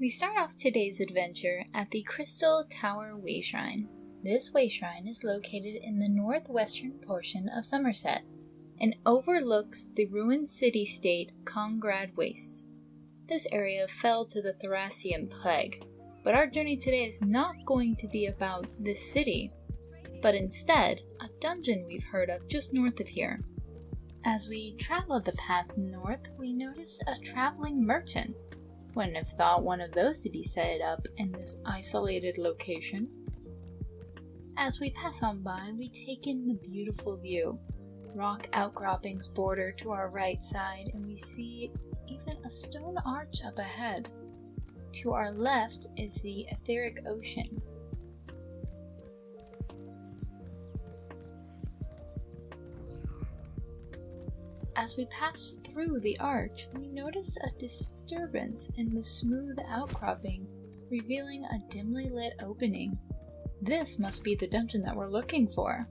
We start off today's adventure at the Crystal Tower Way Shrine. This way shrine is located in the northwestern portion of Somerset and overlooks the ruined city-state Congrad Wastes. This area fell to the Thracian plague, but our journey today is not going to be about this city, but instead a dungeon we've heard of just north of here. As we travel the path north, we notice a traveling merchant. Wouldn't have thought one of those to be set up in this isolated location. As we pass on by, we take in the beautiful view. Rock outcroppings border to our right side, and we see even a stone arch up ahead. To our left is the etheric ocean. As we pass through the arch, we notice a disturbance in the smooth outcropping, revealing a dimly lit opening. This must be the dungeon that we're looking for.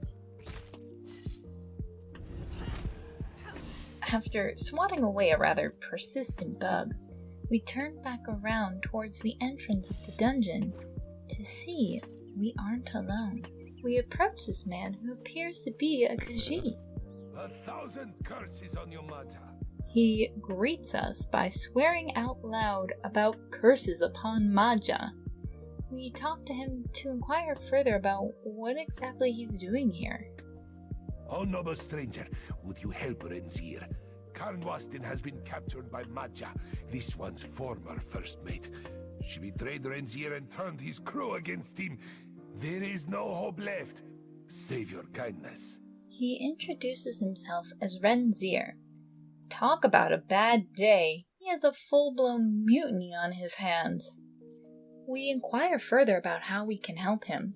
After swatting away a rather persistent bug, we turn back around towards the entrance of the dungeon to see we aren't alone. We approach this man who appears to be a Khajiit. 1,000 curses on your mother. He greets us by swearing out loud about curses upon Maja. We talk to him to inquire further about what exactly he's doing here. Oh, noble stranger, would you help Renzir? Karnwasten has been captured by Maja, this one's former first mate. She betrayed Renzir and turned his crew against him. There is no hope left. Save your kindness. He introduces himself as Renzir. Talk about a bad day. He has a full-blown mutiny on his hands. We inquire further about how we can help him.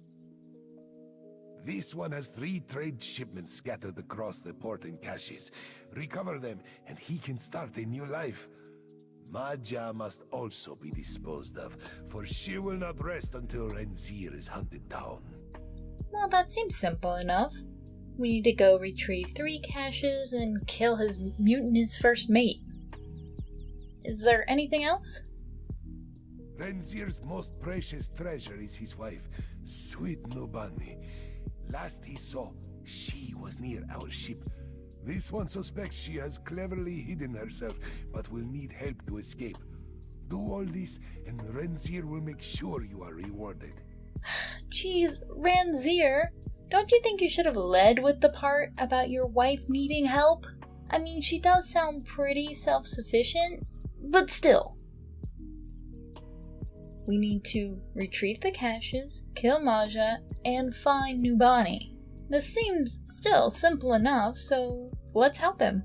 This one has 3 trade shipments scattered across the port and caches. Recover them, and he can start a new life. Maja must also be disposed of, for she will not rest until Renzir is hunted down. Well, that seems simple enough. We need to go retrieve 3 caches and kill his mutinous first mate. Is there anything else? Renzir's most precious treasure is his wife, sweet Nubani. Last he saw, she was near our ship. This one suspects she has cleverly hidden herself, but will need help to escape. Do all this, and Renzir will make sure you are rewarded. Jeez, Renzir! Don't you think you should have led with the part about your wife needing help? I mean, she does sound pretty self-sufficient, but still. We need to retrieve the caches, kill Maja, and find Nubani. This seems still simple enough, so let's help him.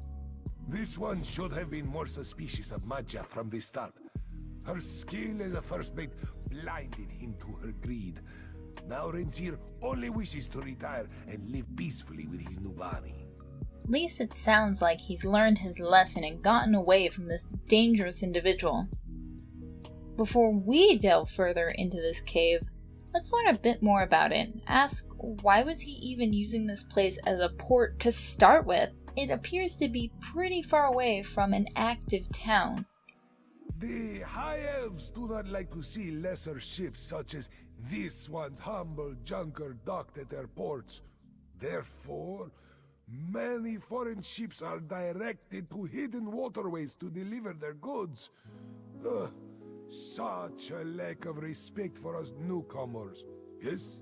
This one should have been more suspicious of Maja from the start. Her skill as a first mate blinded him to her greed. Now Renzir only wishes to retire and live peacefully with his Nubani. At least it sounds like he's learned his lesson and gotten away from this dangerous individual. Before we delve further into this cave, let's learn a bit more about it. Ask, why was he even using this place as a port to start with? It appears to be pretty far away from an active town. The High Elves do not like to see lesser ships such as this one's humble junker docked at their ports. Therefore, many foreign ships are directed to hidden waterways to deliver their goods. Such a lack of respect for us newcomers, yes?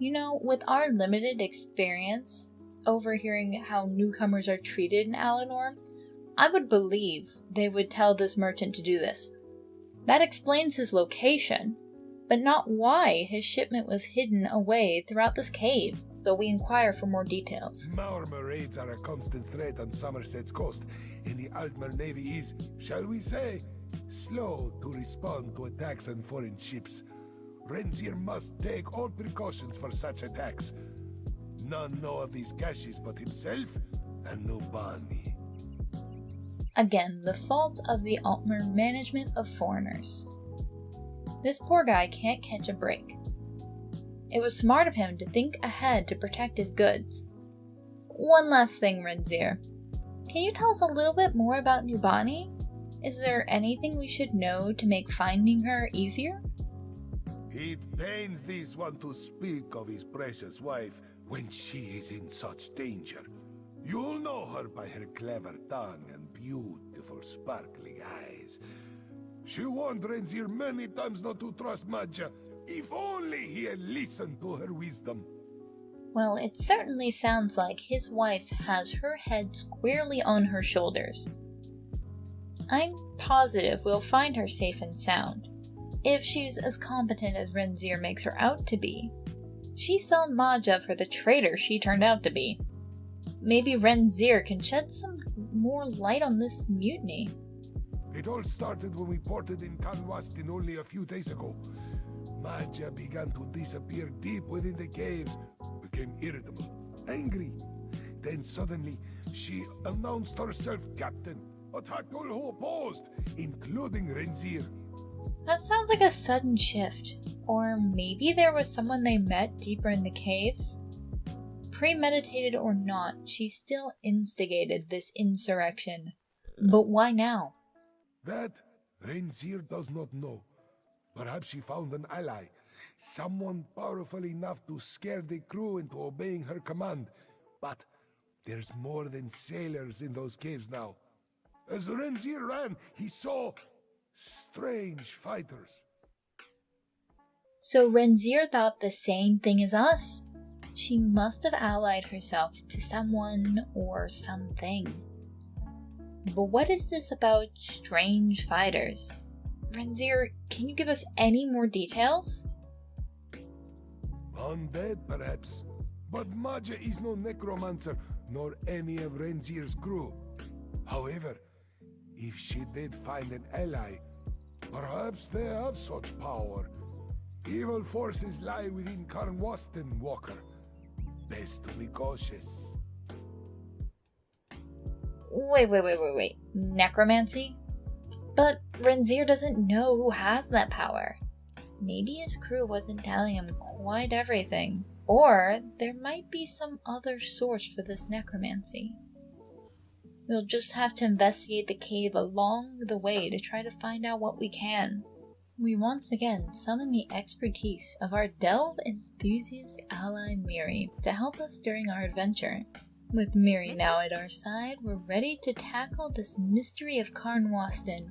You know, with our limited experience overhearing how newcomers are treated in Alinor, I would believe they would tell this merchant to do this. That explains his location, but not why his shipment was hidden away throughout this cave, so we inquire for more details. Maormer raids are a constant threat on Somerset's coast, and the Altmer Navy is, shall we say, slow to respond to attacks on foreign ships. Renzir must take all precautions for such attacks. None know of these caches but himself and Nubani. Again, the fault of the Altmer management of foreigners. This poor guy can't catch a break. It was smart of him to think ahead to protect his goods. One last thing, Renzir. Can you tell us a little bit more about Nubani? Is there anything we should know to make finding her easier? It pains this one to speak of his precious wife when she is in such danger. You'll know her by her clever tongue and beautiful sparkling eyes. She warned Renzir many times not to trust Maja. If only he had listened to her wisdom. Well, it certainly sounds like his wife has her head squarely on her shoulders. I'm positive we'll find her safe and sound, if she's as competent as Renzir makes her out to be. She saw Maja for the traitor she turned out to be. Maybe Renzir can shed some more light on this mutiny. It all started when we ported in Karnwasten only a few days ago. Maja began to disappear deep within the caves, became irritable, angry. Then suddenly, she announced herself captain, attacked all who opposed, including Renzir. That sounds like a sudden shift. Or maybe there was someone they met deeper in the caves? Premeditated or not, she still instigated this insurrection. But why now? That Renzir does not know. Perhaps she found an ally, someone powerful enough to scare the crew into obeying her command. But there's more than sailors in those caves now. As Renzir ran, he saw strange fighters. So Renzir thought the same thing as us. She must have allied herself to someone or something. But what is this about strange fighters? Renzir, can you give us any more details? Undead, perhaps. But Maja is no necromancer, nor any of Renzir's crew. However, if she did find an ally, perhaps they have such power. Evil forces lie within Karnwasten, Walker. Best to be cautious. Wait. Necromancy? But Renzir doesn't know who has that power. Maybe his crew wasn't telling him quite everything. Or there might be some other source for this necromancy. We'll just have to investigate the cave along the way to try to find out what we can. We once again summon the expertise of our delve enthusiast ally Miri to help us during our adventure. With Miri now at our side, we're ready to tackle this mystery of Karnwasten,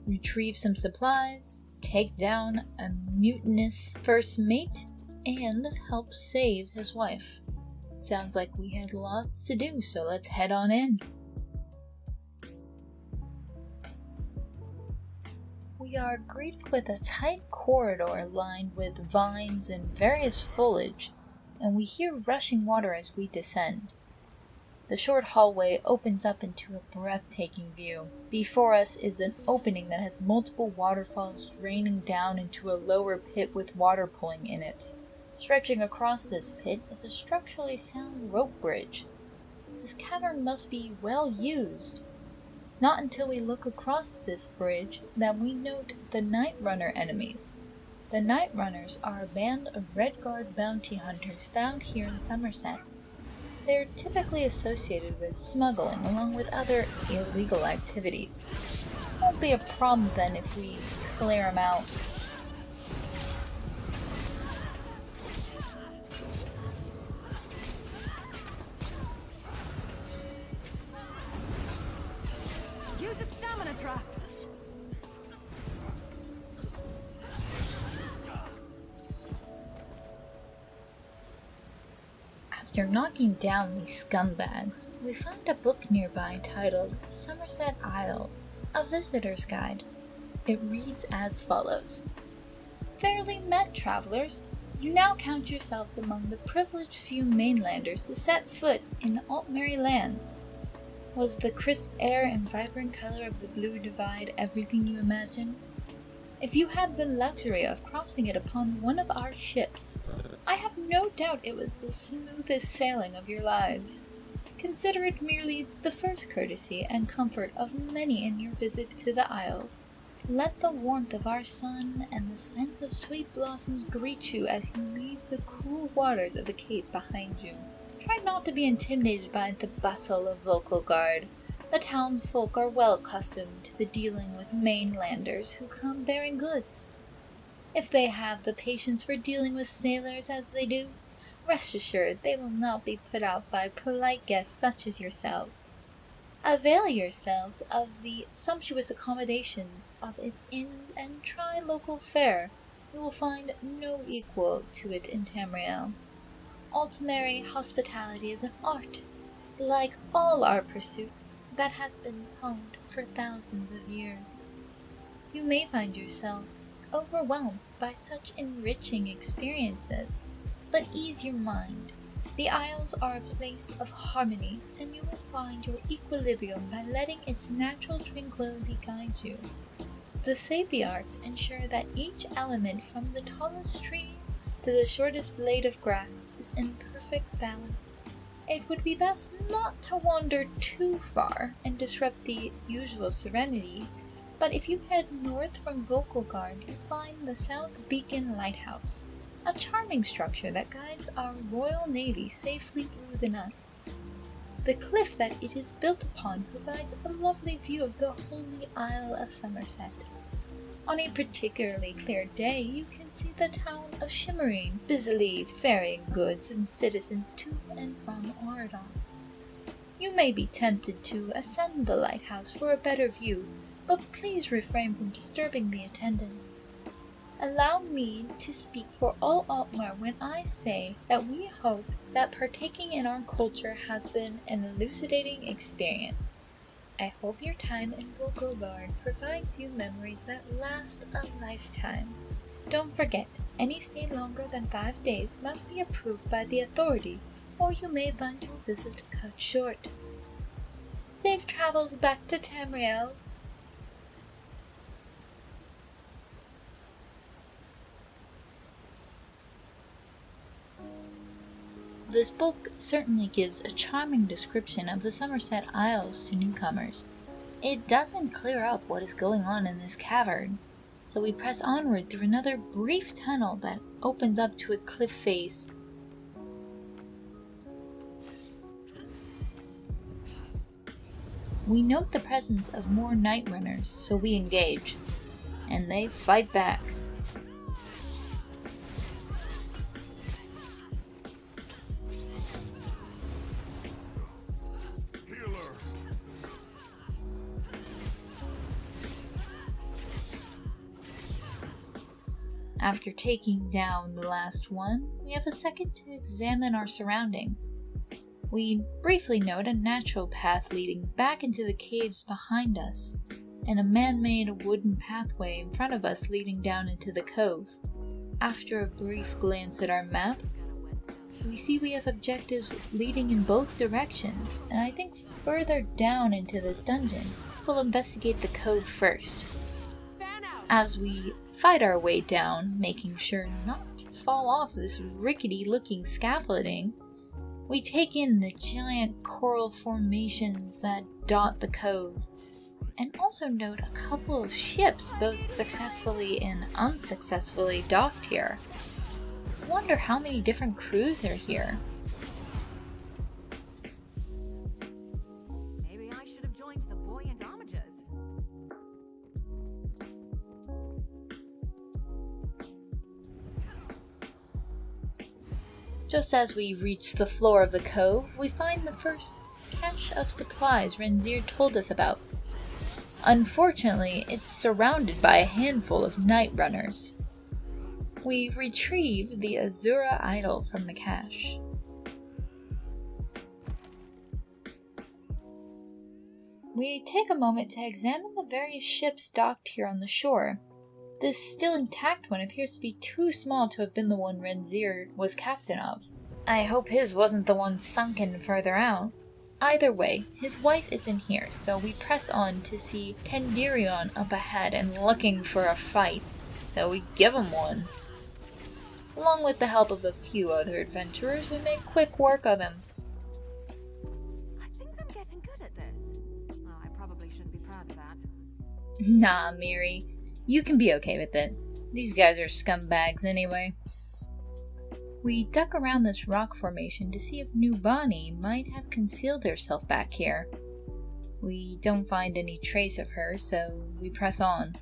retrieve some supplies, take down a mutinous first mate, and help save his wife. Sounds like we had lots to do, so let's head on in. We are greeted with a tight corridor lined with vines and various foliage, and we hear rushing water as we descend. The short hallway opens up into a breathtaking view. Before us is an opening that has multiple waterfalls draining down into a lower pit with water pooling in it. Stretching across this pit is a structurally sound rope bridge. This cavern must be well used. Not until we look across this bridge that we note the Night Runner enemies. The Night Runners are a band of Red Guard bounty hunters found here in Somerset. They're typically associated with smuggling along with other illegal activities. Won't be a problem then if we clear them out. Use a stamina draft. After knocking down these scumbags, we find a book nearby titled Somerset Isles, a visitor's guide. It reads as follows. Fairly met, travelers. You now count yourselves among the privileged few mainlanders to set foot in Altmerry lands. Was the crisp air and vibrant color of the Blue Divide everything you imagined? If you had the luxury of crossing it upon one of our ships, I have no doubt it was the smoothest sailing of your lives. Consider it merely the first courtesy and comfort of many in your visit to the Isles. Let the warmth of our sun and the scent of sweet blossoms greet you as you leave the cool waters of the Cape behind you. Try not to be intimidated by the bustle of local guard, The townsfolk are well accustomed to the dealing with mainlanders who come bearing goods. If they have the patience for dealing with sailors as they do, rest assured they will not be put out by polite guests such as yourselves. Avail yourselves of the sumptuous accommodations of its inns and try local fare. You will find no equal to it in Tamriel. Ultimary hospitality is an art, like all our pursuits, that has been honed for thousands of years. You may find yourself overwhelmed by such enriching experiences, but ease your mind. The Isles are a place of harmony, and you will find your equilibrium by letting its natural tranquility guide you. The Sapiarts ensure that each element, from the tallest tree to the shortest blade of grass, is in perfect balance. It would be best not to wander too far and disrupt the usual serenity, but if you head north from Vokelgard, you find the South Beacon Lighthouse, a charming structure that guides our Royal Navy safely through the night. The cliff that it is built upon provides a lovely view of the holy Isle of Somerset. On a particularly clear day, you can see the town of Shimmerine busily ferrying goods and citizens to and from Oradon. You may be tempted to ascend the lighthouse for a better view, but please refrain from disturbing the attendants. Allow me to speak for all Altmar when I say that we hope that partaking in our culture has been an elucidating experience. I hope your time in Vogelbard provides you memories that last a lifetime. Don't forget, any stay longer than 5 days must be approved by the authorities, or you may find your visit cut short. Safe travels back to Tamriel. This book certainly gives a charming description of the Somerset Isles to newcomers. It doesn't clear up what is going on in this cavern, so we press onward through another brief tunnel that opens up to a cliff face. We note the presence of more night runners, so we engage, and they fight back. After taking down the last one, we have a second to examine our surroundings. We briefly note a natural path leading back into the caves behind us, and a man-made wooden pathway in front of us leading down into the cove. After a brief glance at our map, we see we have objectives leading in both directions, and I think further down into this dungeon, we'll investigate the cove first. As we fight our way down, making sure not to fall off this rickety-looking scaffolding, we take in the giant coral formations that dot the cove, and also note a couple of ships both successfully and unsuccessfully docked here. Wonder how many different crews are here. Maybe I should have joined the buoyant hommages. Just as we reach the floor of the cove, we find the first cache of supplies Renzir told us about. Unfortunately, it's surrounded by a handful of night runners. We retrieve the Azura idol from the cache. We take a moment to examine the various ships docked here on the shore. This still intact one appears to be too small to have been the one Renzir was captain of. I hope his wasn't the one sunken further out. Either way, his wife isn't here, so we press on to see Tendirion up ahead and looking for a fight, so we give him one. Along with the help of a few other adventurers, we make quick work of him. I think I'm getting good at this. Oh, I probably shouldn't be proud of that. Nah, Miri. You can be okay with it. These guys are scumbags anyway. We duck around this rock formation to see if Nubani might have concealed herself back here. We don't find any trace of her, so we press on.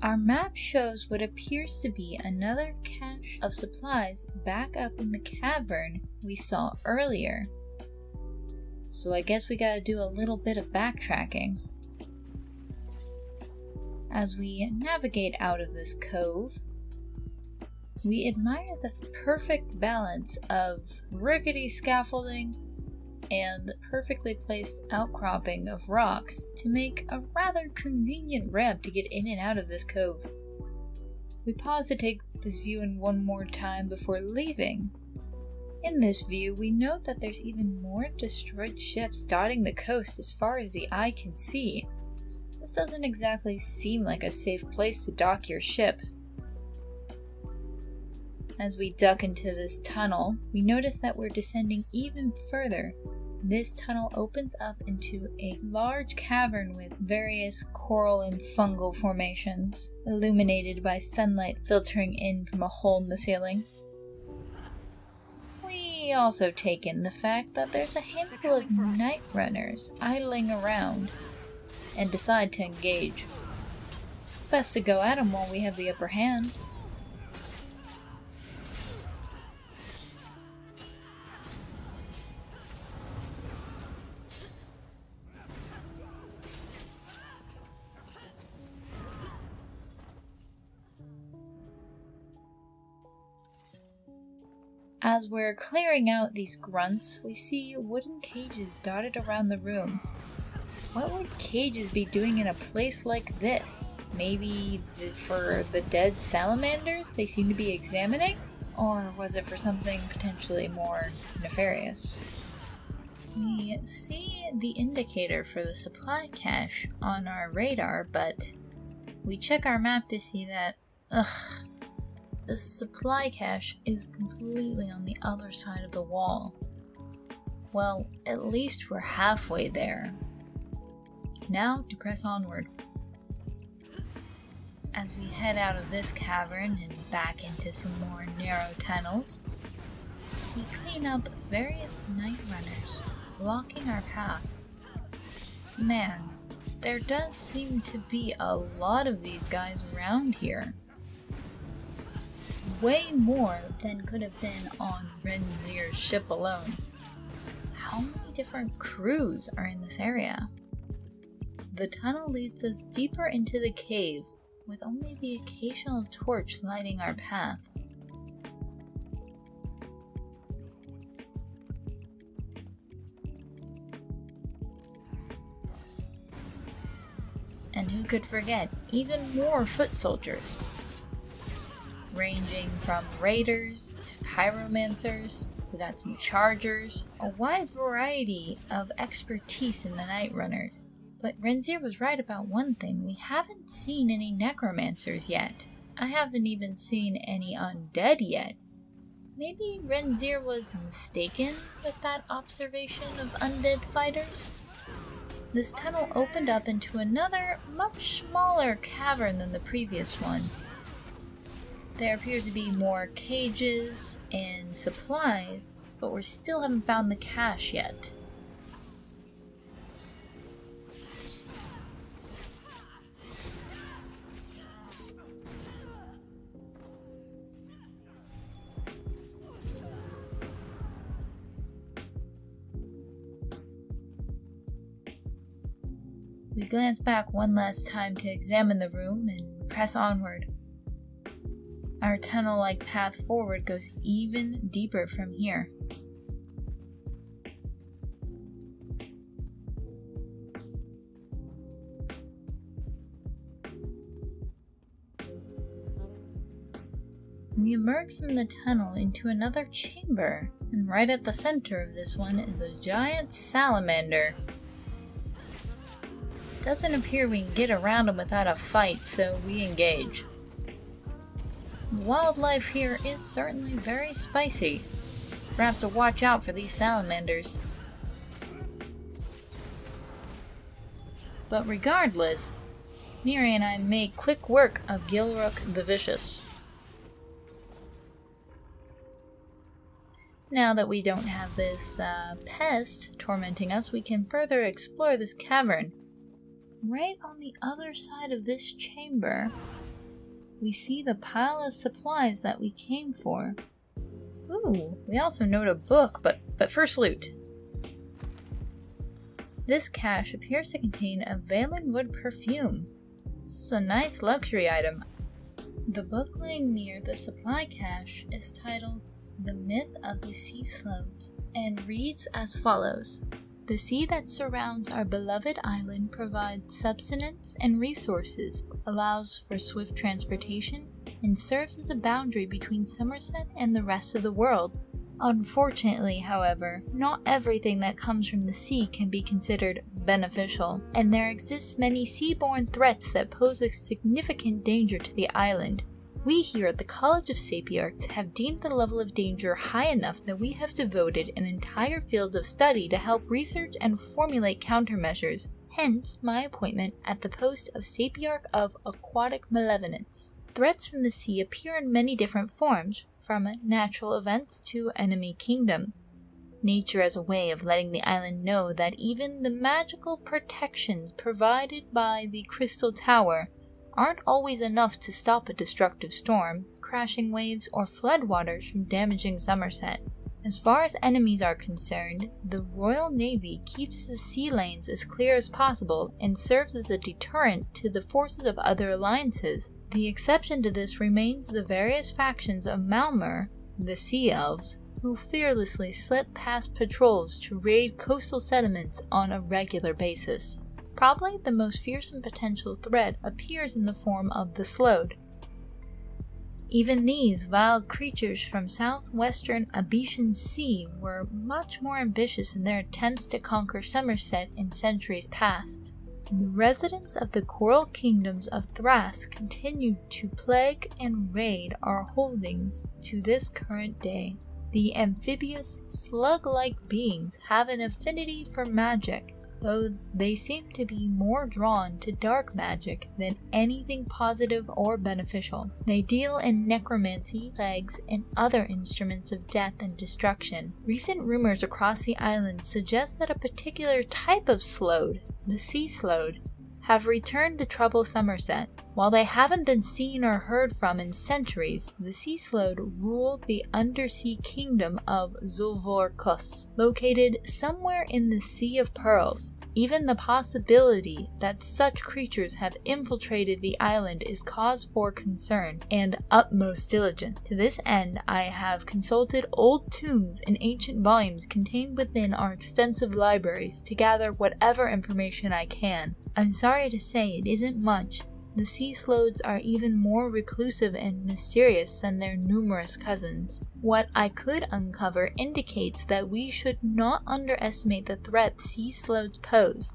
Our map shows what appears to be another cache of supplies back up in the cavern we saw earlier. So I guess we gotta do a little bit of backtracking. As we navigate out of this cove, we admire the perfect balance of rickety scaffolding and perfectly placed outcropping of rocks to make a rather convenient ramp to get in and out of this cove. We pause to take this view in one more time before leaving. In this view, we note that there's even more destroyed ships dotting the coast as far as the eye can see. This doesn't exactly seem like a safe place to dock your ship. As we duck into this tunnel, we notice that we're descending even further. This tunnel opens up into a large cavern with various coral and fungal formations, illuminated by sunlight filtering in from a hole in the ceiling. We also take in the fact that there's a handful of night runners idling around, and decide to engage. Best to go at them while we have the upper hand. As we're clearing out these grunts, we see wooden cages dotted around the room. What would cages be doing in a place like this? Maybe for the dead salamanders they seem to be examining? Or was it for something potentially more nefarious? We see the indicator for the supply cache on our radar, but we check our map to see that, the supply cache is completely on the other side of the wall. Well, at least we're halfway there. Now to press onward. As we head out of this cavern and back into some more narrow tunnels, we clean up various night runners, blocking our path. Man, there does seem to be a lot of these guys around here. Way more than could have been on Renzir's ship alone. How many different crews are in this area? The tunnel leads us deeper into the cave, with only the occasional torch lighting our path. And who could forget even more foot soldiers? Ranging from raiders to pyromancers, we got some chargers, a wide variety of expertise in the night runners. But Renzir was right about one thing, we haven't seen any necromancers yet. I haven't even seen any undead yet. Maybe Renzir was mistaken with that observation of undead fighters? This tunnel opened up into another, much smaller cavern than the previous one. There appears to be more cages and supplies, but we still haven't found the cache yet. We glance back one last time to examine the room and press onward. Our tunnel-like path forward goes even deeper from here. We emerge from the tunnel into another chamber, and right at the center of this one is a giant salamander. Doesn't appear we can get around him without a fight, so we engage. Wildlife here is certainly very spicy. We're gonna have to watch out for these salamanders. But regardless, Miri and I make quick work of Gilrook the Vicious. Now that we don't have this pest tormenting us, we can further explore this cavern. Right on the other side of this chamber, we see the pile of supplies that we came for. Ooh, we also note a book, but first loot. This cache appears to contain a Valen wood perfume. This is a nice luxury item. The book laying near the supply cache is titled The Myth of the Sea Slodes and reads as follows. The sea that surrounds our beloved island provides subsistence and resources, allows for swift transportation, and serves as a boundary between Somerset and the rest of the world. Unfortunately, however, not everything that comes from the sea can be considered beneficial, and there exists many seaborne threats that pose a significant danger to the island. We here at the College of Sapiarchs have deemed the level of danger high enough that we have devoted an entire field of study to help research and formulate countermeasures, hence my appointment at the post of Sapiarch of Aquatic Malevolence. Threats from the sea appear in many different forms, from natural events to enemy kingdom. Nature as a way of letting the island know that even the magical protections provided by the Crystal Tower aren't always enough to stop a destructive storm, crashing waves, or floodwaters from damaging Somerset. As far as enemies are concerned, the Royal Navy keeps the sea lanes as clear as possible and serves as a deterrent to the forces of other alliances. The exception to this remains the various factions of Malmur, the Sea Elves, who fearlessly slip past patrols to raid coastal settlements on a regular basis. Probably the most fearsome potential threat appears in the form of the Slode. Even these vile creatures from southwestern Abetian Sea were much more ambitious in their attempts to conquer Somerset in centuries past. The residents of the coral kingdoms of Thrace continue to plague and raid our holdings to this current day. The amphibious, slug-like beings have an affinity for magic, though they seem to be more drawn to dark magic than anything positive or beneficial. They deal in necromancy, plagues, and other instruments of death and destruction. Recent rumors across the island suggest that a particular type of Slode, the Sea Slode, have returned to trouble Somerset. While they haven't been seen or heard from in centuries, the Sea Slode rule the undersea kingdom of Zulvorkus, located somewhere in the Sea of Pearls. Even the possibility that such creatures have infiltrated the island is cause for concern and utmost diligence. To this end, I have consulted old tombs and ancient volumes contained within our extensive libraries to gather whatever information I can. I'm sorry to say it isn't much. The Sea Slodes are even more reclusive and mysterious than their numerous cousins. What I could uncover indicates that we should not underestimate the threat Sea Slodes pose.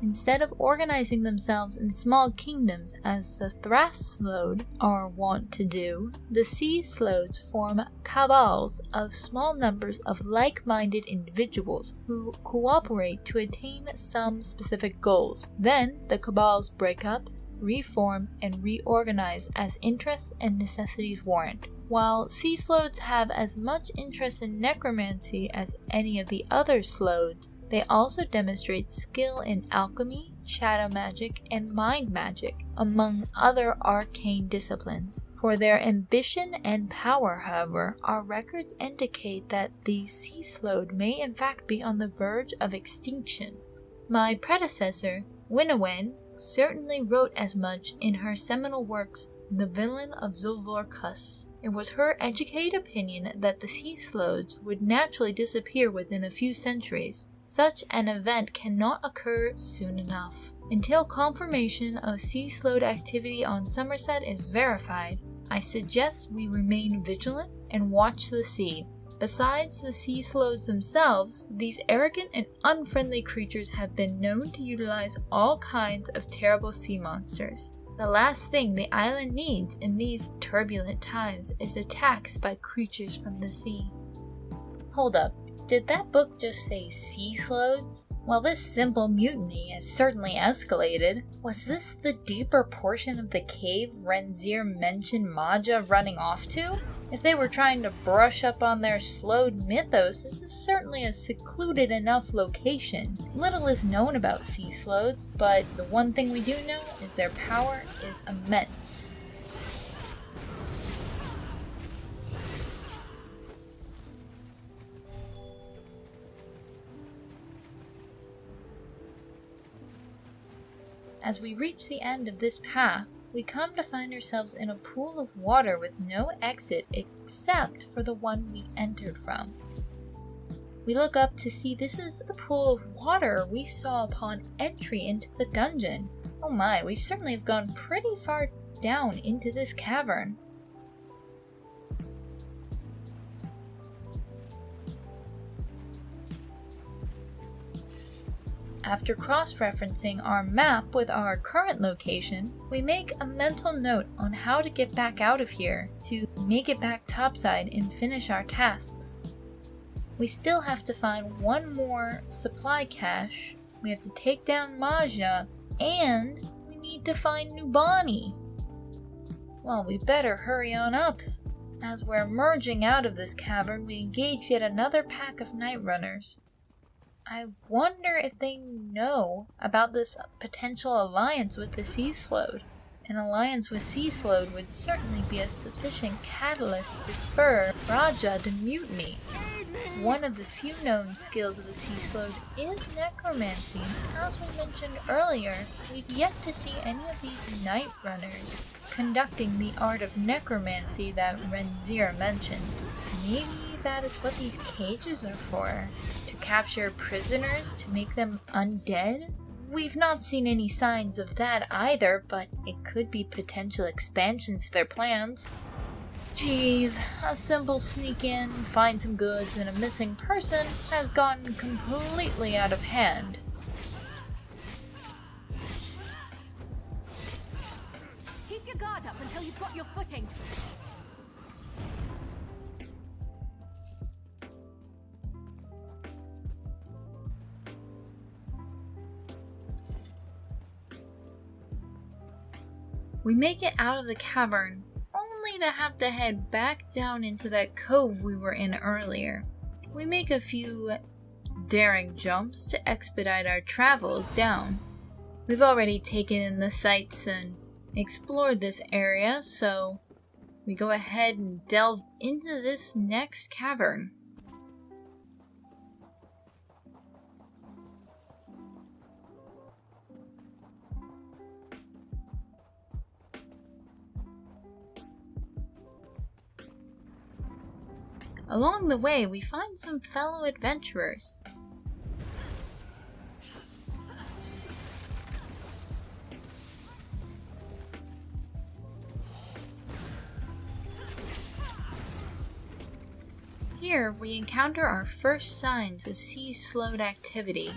Instead of organizing themselves in small kingdoms as the Thrace Slode are wont to do, the Sea Slodes form cabals of small numbers of like-minded individuals who cooperate to attain some specific goals. Then the cabals break up, reform, and reorganize as interests and necessities warrant. While Sea Slodes have as much interest in necromancy as any of the other Slodes, they also demonstrate skill in alchemy, shadow magic, and mind magic, among other arcane disciplines. For their ambition and power, however, our records indicate that the Sea Slode may in fact be on the verge of extinction. My predecessor, Winnowen, certainly wrote as much in her seminal works, The Villain of Zulvorkus. It was her educated opinion that the Sea Slodes would naturally disappear within a few centuries. Such an event cannot occur soon enough. Until confirmation of Sea Slode activity on Somerset is verified, I suggest we remain vigilant and watch the sea. Besides the Sea Slodes themselves, these arrogant and unfriendly creatures have been known to utilize all kinds of terrible sea monsters. The last thing the island needs in these turbulent times is attacks by creatures from the sea. Hold up, did that book just say Sea Slodes? Well, this simple mutiny has certainly escalated. Was this the deeper portion of the cave Renzir mentioned Maja running off to? If they were trying to brush up on their slowed mythos, this is certainly a secluded enough location. Little is known about sea slodes, but the one thing we do know is their power is immense. As we reach the end of this path, we come to find ourselves in a pool of water with no exit except for the one we entered from. We look up to see this is the pool of water we saw upon entry into the dungeon. Oh my, we certainly have gone pretty far down into this cavern. After cross-referencing our map with our current location, we make a mental note on how to get back out of here to make it back topside and finish our tasks. We still have to find one more supply cache, we have to take down Maja, and we need to find Nubani. Well, we better hurry on up. As we're emerging out of this cavern, we engage yet another pack of night runners. I wonder if they know about this potential alliance with the Sea Slode. An alliance with Sea Slode would certainly be a sufficient catalyst to spur Raja to mutiny. One of the few known skills of a Sea Slode is necromancy. As we mentioned earlier, we've yet to see any of these night runners conducting the art of necromancy that Razum-dar mentioned. Maybe that is what these cages are for. Capture prisoners to make them undead? We've not seen any signs of that either, but it could be potential expansions to their plans. Geez, a simple sneak in, find some goods, and a missing person has gotten completely out of hand. Keep your guard up until you've got your footing. We make it out of the cavern, only to have to head back down into that cove we were in earlier. We make a few daring jumps to expedite our travels down. We've already taken in the sights and explored this area, so we go ahead and delve into this next cavern. Along the way, we find some fellow adventurers. Here, we encounter our first signs of Sea Slode activity.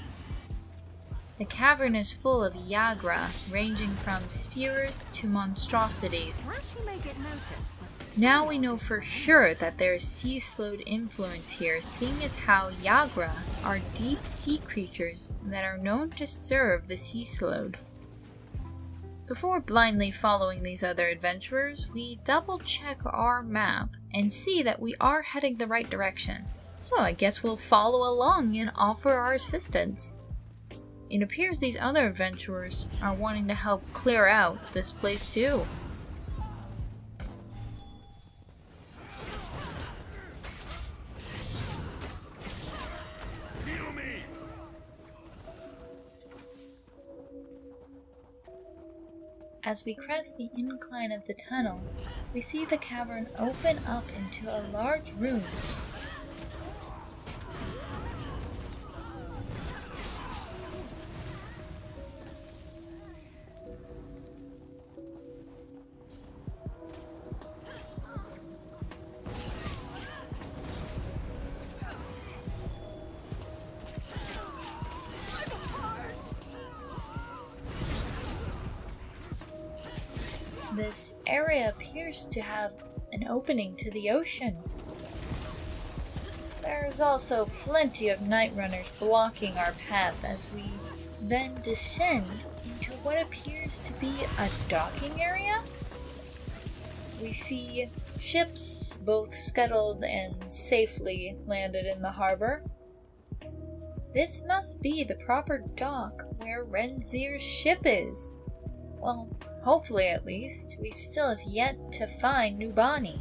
The cavern is full of Yagra, ranging from spewers to monstrosities. Now we know for sure that there is Sea Slode influence here, seeing as how Yagra are deep sea creatures that are known to serve the Sea Slode. Before blindly following these other adventurers, we double check our map and see that we are heading the right direction. So I guess we'll follow along and offer our assistance. It appears these other adventurers are wanting to help clear out this place too. As we crest the incline of the tunnel, we see the cavern open up into a large room. This area appears to have an opening to the ocean. There's also plenty of night runners blocking our path as we then descend into what appears to be a docking area. We see ships both scuttled and safely landed in the harbor. This must be the proper dock where Renzir's ship is. Well, hopefully at least. We still have yet to find Nubani.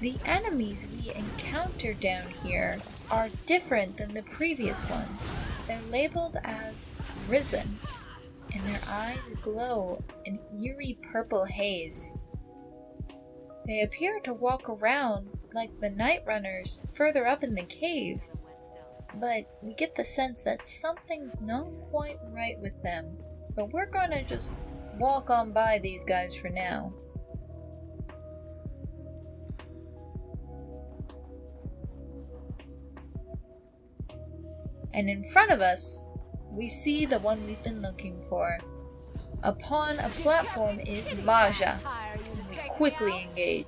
The enemies we encounter down here are different than the previous ones. They're labeled as risen, and their eyes glow an eerie purple haze. They appear to walk around like the night runners further up in the cave, but we get the sense that something's not quite right with them. But we're gonna just walk on by these guys for now. And in front of us, we see the one we've been looking for. Upon a platform is Maja, and we quickly engage.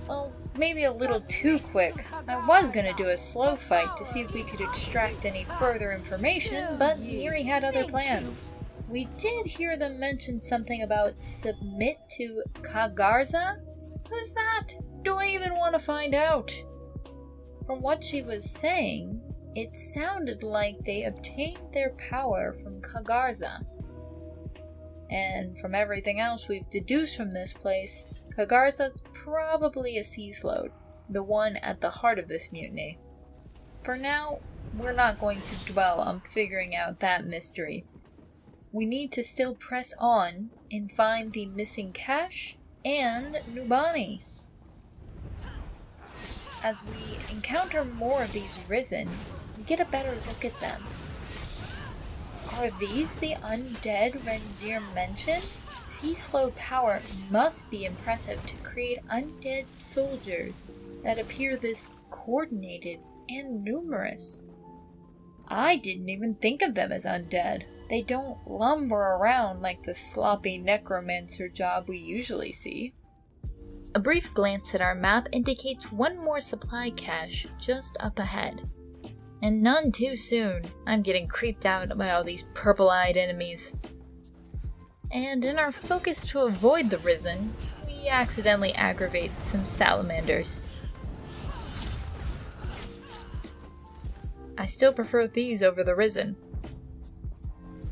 Well, maybe a little too quick. I was gonna do a slow fight to see if we could extract any further information, but Miri had other plans. We did hear them mention something about submit to Kagarza? Who's that? Do I even want to find out? From what she was saying, it sounded like they obtained their power from Kagarza. And from everything else we've deduced from this place, Kagarza's probably a sea slode, the one at the heart of this mutiny. For now, we're not going to dwell on figuring out that mystery. We need to still press on and find the missing cache and Nubani. As we encounter more of these risen, we get a better look at them. Are these the undead Renzir mentioned? Sea slode power must be impressive to create undead soldiers that appear this coordinated and numerous. I didn't even think of them as undead. They don't lumber around like the sloppy necromancer job we usually see. A brief glance at our map indicates one more supply cache just up ahead. And none too soon. I'm getting creeped out by all these purple-eyed enemies. And in our focus to avoid the risen, we accidentally aggravate some salamanders. I still prefer these over the risen.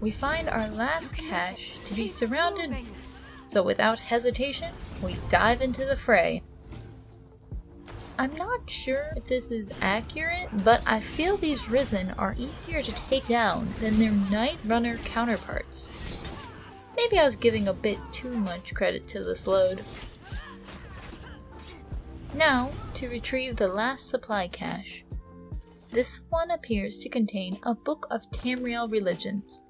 We find our last cache to be surrounded, so without hesitation, we dive into the fray. I'm not sure if this is accurate, but I feel these risen are easier to take down than their night runner counterparts. Maybe I was giving a bit too much credit to this load. Now, to retrieve the last supply cache. This one appears to contain a book of Tamriel religions.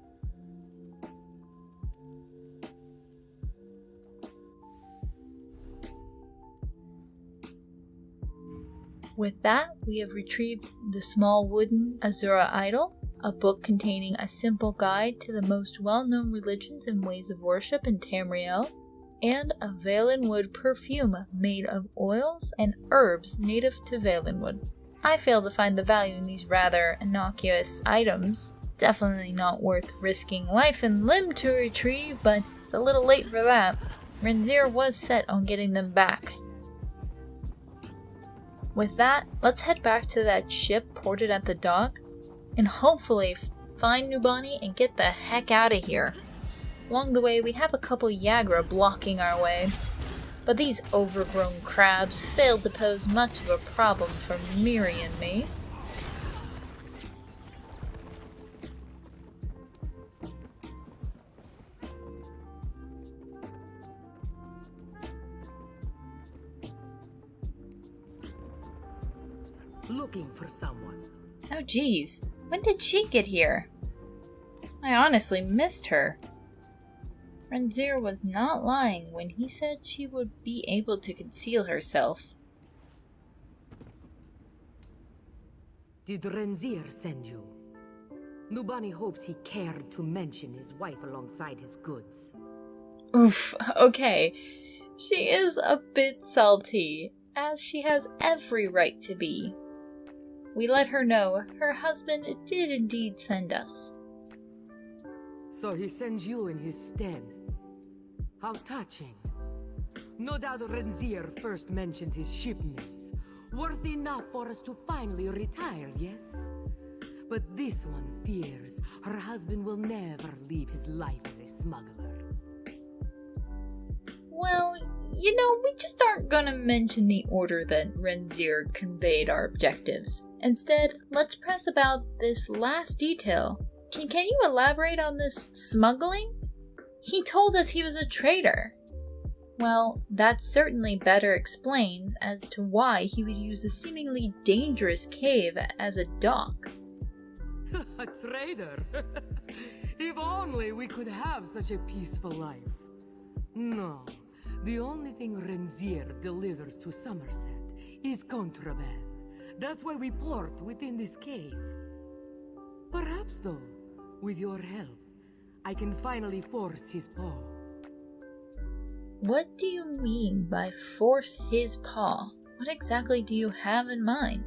With that, we have retrieved the small wooden Azura idol, a book containing a simple guide to the most well-known religions and ways of worship in Tamriel, and a Valenwood perfume made of oils and herbs native to Valenwood. I fail to find the value in these rather innocuous items. Definitely not worth risking life and limb to retrieve, but it's a little late for that. Renzir was set on getting them back. With that, let's head back to that ship ported at the dock, and hopefully find Nubani and get the heck out of here. Along the way, we have a couple Yagra blocking our way, but these overgrown crabs failed to pose much of a problem for Miri and me. Looking for someone. Oh geez, when did she get here? I honestly missed her. Renzir was not lying when he said she would be able to conceal herself. Did Renzir send you? Nubani hopes he cared to mention his wife alongside his goods. Oof, okay. She is a bit salty, as she has every right to be. We let her know her husband did indeed send us. So he sends you in his stead. How touching. No doubt Renzier first mentioned his shipments. Worth enough for us to finally retire, yes? But this one fears her husband will never leave his life as a smuggler. Well, we just aren't gonna mention the order that Renzier conveyed our objectives. Instead, let's press about this last detail. Can you elaborate on this smuggling? He told us he was a trader. Well, that certainly better explains as to why he would use a seemingly dangerous cave as a dock. A trader? If only we could have such a peaceful life. No, the only thing Renzier delivers to Somerset is contraband. That's why we port within this cave. Perhaps, though, with your help, I can finally force his paw. What do you mean by force his paw? What exactly do you have in mind?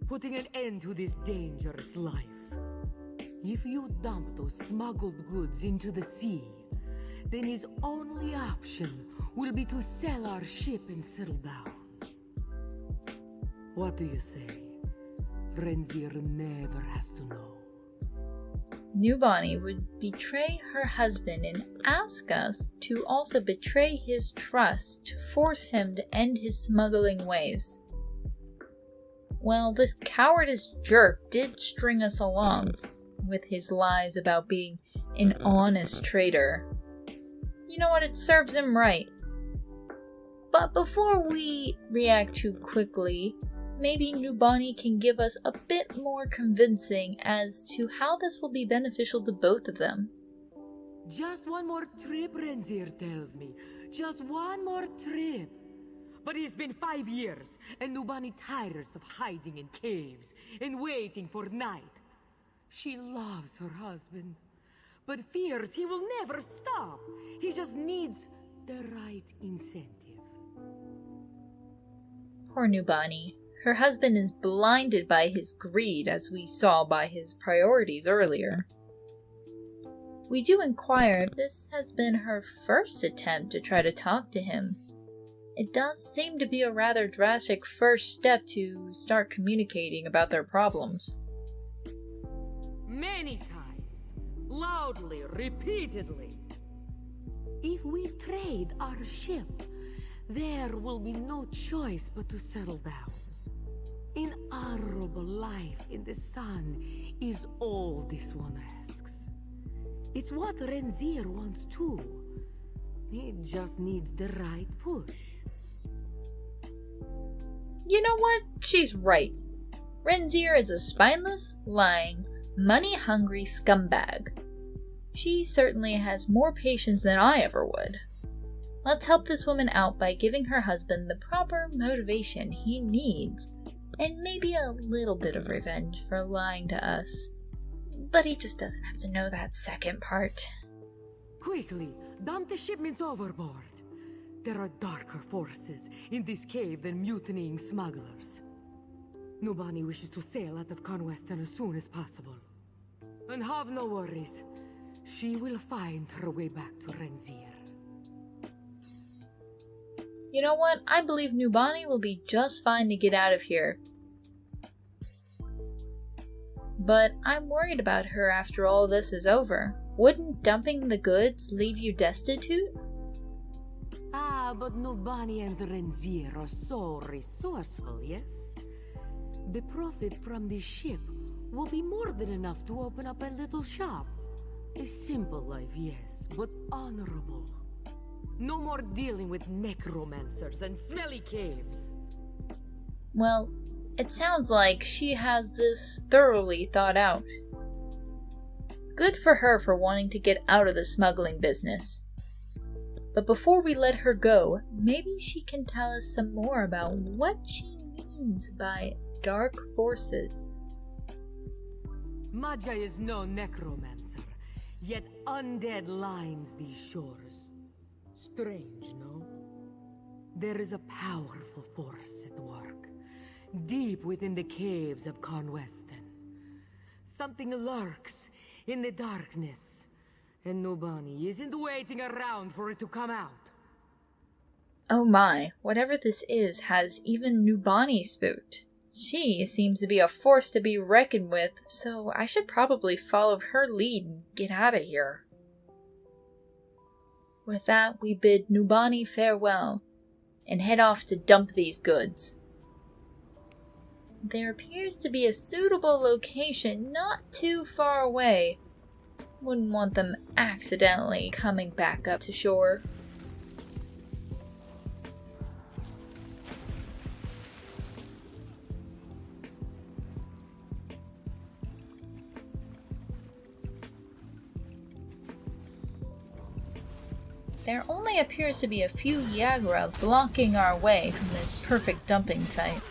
Putting an end to this dangerous life. If you dump those smuggled goods into the sea, then his only option will be to sell our ship and settle down. What do you say? Renzier never has to know. Nubani would betray her husband and ask us to also betray his trust to force him to end his smuggling ways. Well, this cowardice jerk did string us along with his lies about being an honest trader. You know what? It serves him right. But before we react too quickly, maybe Nubani can give us a bit more convincing as to how this will be beneficial to both of them. Just one more trip, Renzier tells me. Just one more trip. But it's been 5 years, and Nubani tires of hiding in caves and waiting for night. She loves her husband, but fears he will never stop. He just needs the right incentive. Poor Nubani. Her husband is blinded by his greed, as we saw by his priorities earlier. We do inquire if this has been her first attempt to try to talk to him. It does seem to be a rather drastic first step to start communicating about their problems. Many times, loudly, repeatedly. If we trade our ship, there will be no choice but to settle down. An honorable life in the sun is all this one asks. It's what Renzier wants too. He just needs the right push. You know what? She's right. Renzier is a spineless, lying, money-hungry scumbag. She certainly has more patience than I ever would. Let's help this woman out by giving her husband the proper motivation he needs, and maybe a little bit of revenge for lying to us. But he just doesn't have to know that second part. Quickly, dump the shipments overboard. There are darker forces in this cave than mutinying smugglers. Nubani wishes to sail out of Karnwasten as soon as possible. And have no worries. She will find her way back to Renzier. You know what? I believe Nubani will be just fine to get out of here. But I'm worried about her after all this is over. Wouldn't dumping the goods leave you destitute? Ah, but Nubani and Renzier are so resourceful, yes? The profit from this ship will be more than enough to open up a little shop. A simple life, yes, but honorable. No more dealing with necromancers and smelly caves. Well, it sounds like she has this thoroughly thought out. Good for her for wanting to get out of the smuggling business. But before we let her go, maybe she can tell us some more about what she means by dark forces. Magia is no necromancer, yet undead lines these shores. Strange, no? There is a powerful force at work, deep within the caves of Karnwasten. Something lurks in the darkness, And Nubani isn't waiting around for it to come out. Oh my, whatever this is has even Nubani spooked. She seems to be a force to be reckoned with, so I should probably follow her lead and get out of here. With that, we bid Nubani farewell and head off to dump these goods. There appears to be a suitable location not too far away. Wouldn't want them accidentally coming back up to shore. There only appears to be a few Yagra blocking our way from this perfect dumping site.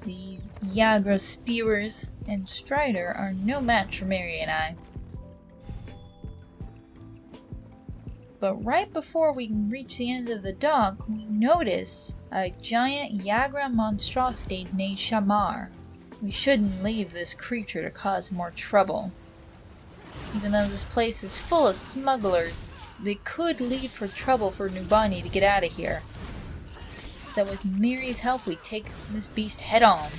These Yagra spewers and Strider are no match for Mary and I. But right before we can reach the end of the dock, we notice a giant Yagra monstrosity named Shamar. We shouldn't leave this creature to cause more trouble. Even though this place is full of smugglers, they could lead for trouble for Nubani to get out of here. So with Miri's help, we take this beast head on.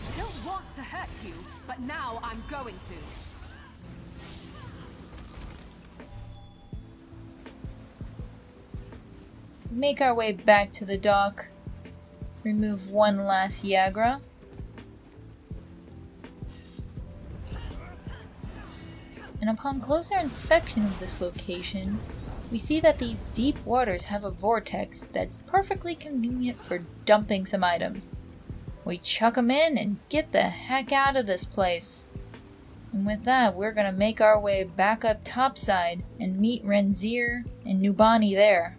I don't want to hurt you, but now I'm going to. Make our way back to the dock. Remove one last Yagra. And upon closer inspection of this location, we see that these deep waters have a vortex that's perfectly convenient for dumping some items. We chuck them in and get the heck out of this place. And with that, we're gonna make our way back up topside and meet Renzir and Nubani there.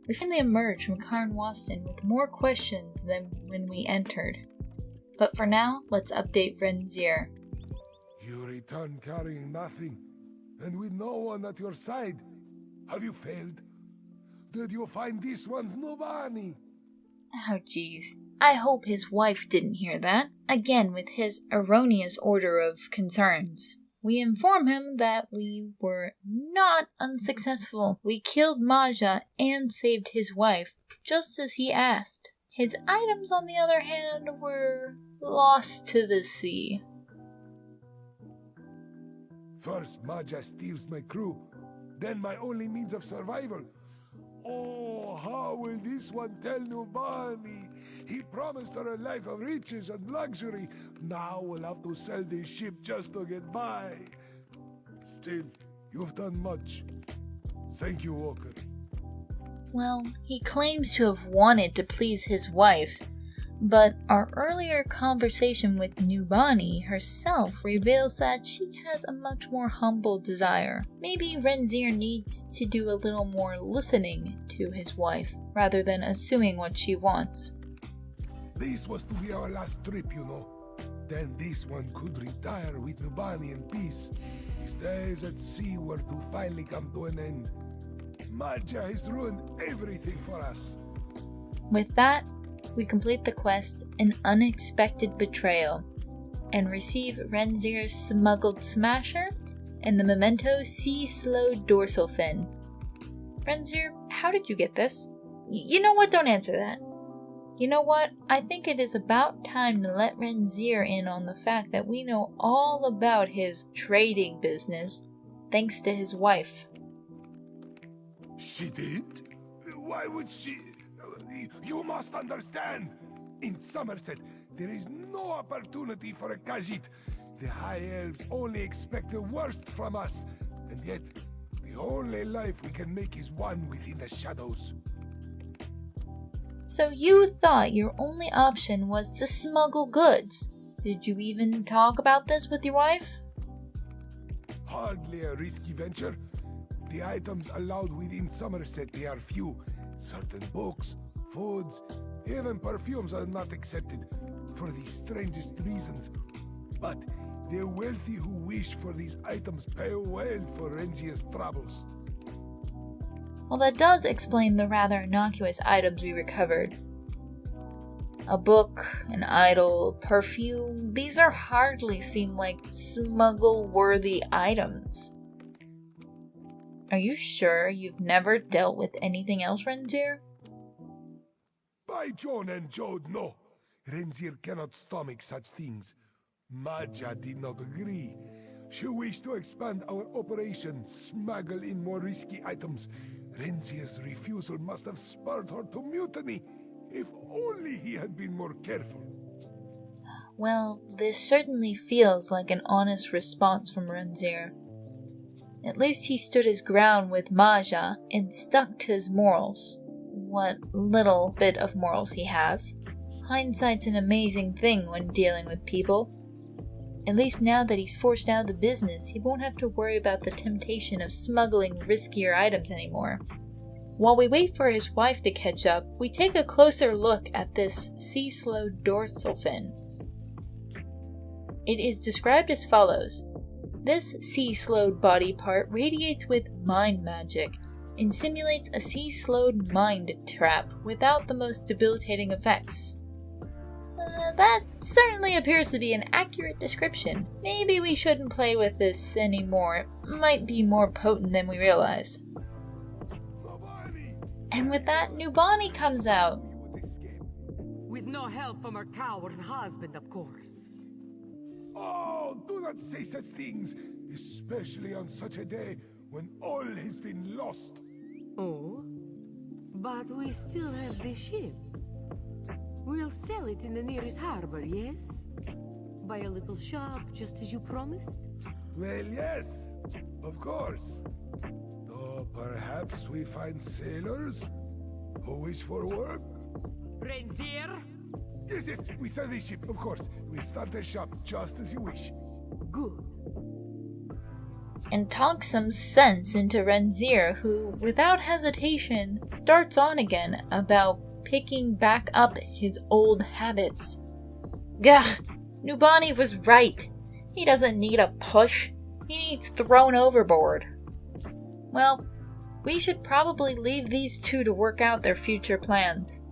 We finally emerge from Karnwasten with more questions than when we entered. But for now, let's update Renzir. You return carrying nothing, and with no one at your side. Have you failed? Did you find this one's Nubani? Oh jeez. I hope his wife didn't hear that. Again with his erroneous order of concerns. We inform him that we were not unsuccessful. We killed Maja and saved his wife, just as he asked. His items, on the other hand, were lost to the sea. First, Maja steals my crew, then my only means of survival. Oh, how will this one tell Nubani? He promised her a life of riches and luxury. Now we'll have to sell this ship just to get by. Still, you've done much. Thank you, Walker. Well, he claims to have wanted to please his wife, but our earlier conversation with Nubani herself reveals that she has a much more humble desire. Maybe Renzir needs to do a little more listening to his wife, rather than assuming what she wants. This was to be our last trip, you know. Then this one could retire with Nubani in peace. His days at sea were to finally come to an end. Maja has ruined everything for us. With that, we complete the quest, An Unexpected Betrayal, and receive Renzir's Smuggled Smasher and the memento Sea Slow Dorsal Fin. Renzir, how did you get this? You know what? Don't answer that. You know what? I think it is about time to let Renzir in on the fact that we know all about his trading business, thanks to his wife. She did? Why would she? You must understand. In Somerset, there is no opportunity for a Khajiit. The High Elves only expect the worst from us. And yet, the only life we can make is one within the shadows. So you thought your only option was to smuggle goods? Did you even talk about this with your wife? Hardly a risky venture. The items allowed within Somerset, they are few. Certain books, foods, even perfumes are not accepted, for the strangest reasons. But the wealthy who wish for these items pay well for Renzir's troubles. Well, that does explain the rather innocuous items we recovered. A book, an idol, perfume, these are hardly seem like smuggle-worthy items. Are you sure you've never dealt with anything else, Razum-dar? By John and Jode, no. Razum-dar cannot stomach such things. Maja did not agree. She wished to expand our operation, smuggle in more risky items. Razum-dar's refusal must have spurred her to mutiny. If only he had been more careful. Well, this certainly feels like an honest response from Razum-dar. At least he stood his ground with Maja and stuck to his morals. What little bit of morals he has. Hindsight's an amazing thing when dealing with people. At least now that he's forced out of the business, he won't have to worry about the temptation of smuggling riskier items anymore. While we wait for his wife to catch up, we take a closer look at this sea-slowed dorsal fin. It is described as follows. This sea-slowed body part radiates with mind magic and simulates a sea-slowed mind trap without the most debilitating effects. That certainly appears to be an accurate description. Maybe we shouldn't play with this anymore. It might be more potent than we realize. And with that, Nubani comes out. With no help from her coward husband, of course. Oh, do not say such things, especially on such a day when all has been lost. Oh? But we still have the ship. We'll sell it in the nearest harbor, yes? Buy a little shop, just as you promised? Well, yes, of course. Though perhaps we find sailors who wish for work? Razum-dar? Yes, we sell the ship, of course. We start a shop just as you wish. Good. And talk some sense into Razum-dar, who, without hesitation, starts on again about picking back up his old habits. Gah! Nubani was right. He doesn't need a push. He needs thrown overboard. Well, we should probably leave these two to work out their future plans.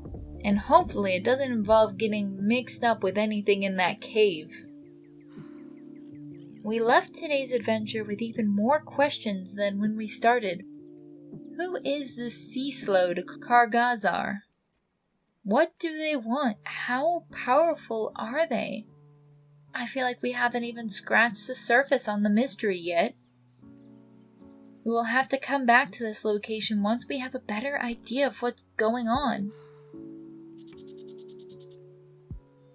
And hopefully it doesn't involve getting mixed up with anything in that cave. We left today's adventure with even more questions than when we started. Who is this sea-slowed Karnwasten? What do they want? How powerful are they? I feel like we haven't even scratched the surface on the mystery yet. We will have to come back to this location once we have a better idea of what's going on.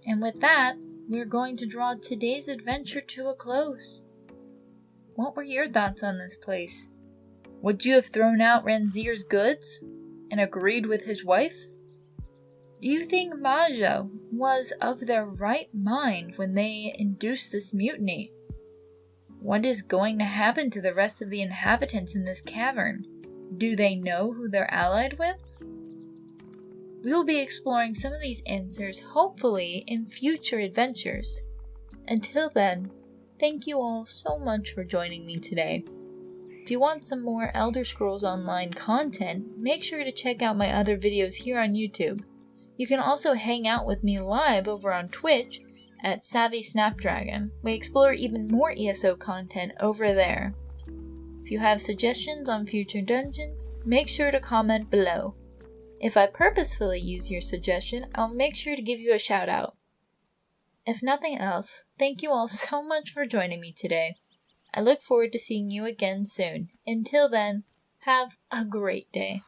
And with that, we're going to draw today's adventure to a close. What were your thoughts on this place? Would you have thrown out Razum-dar's goods and agreed with his wife? Do you think Maja was of their right mind when they induced this mutiny? What is going to happen to the rest of the inhabitants in this cavern? Do they know who they're allied with? We will be exploring some of these answers, hopefully, in future adventures. Until then, thank you all so much for joining me today. If you want some more Elder Scrolls Online content, make sure to check out my other videos here on YouTube. You can also hang out with me live over on Twitch at Savvy Snapdragon. We explore even more ESO content over there. If you have suggestions on future dungeons, make sure to comment below. If I purposefully use your suggestion, I'll make sure to give you a shout out. If nothing else, thank you all so much for joining me today. I look forward to seeing you again soon. Until then, have a great day.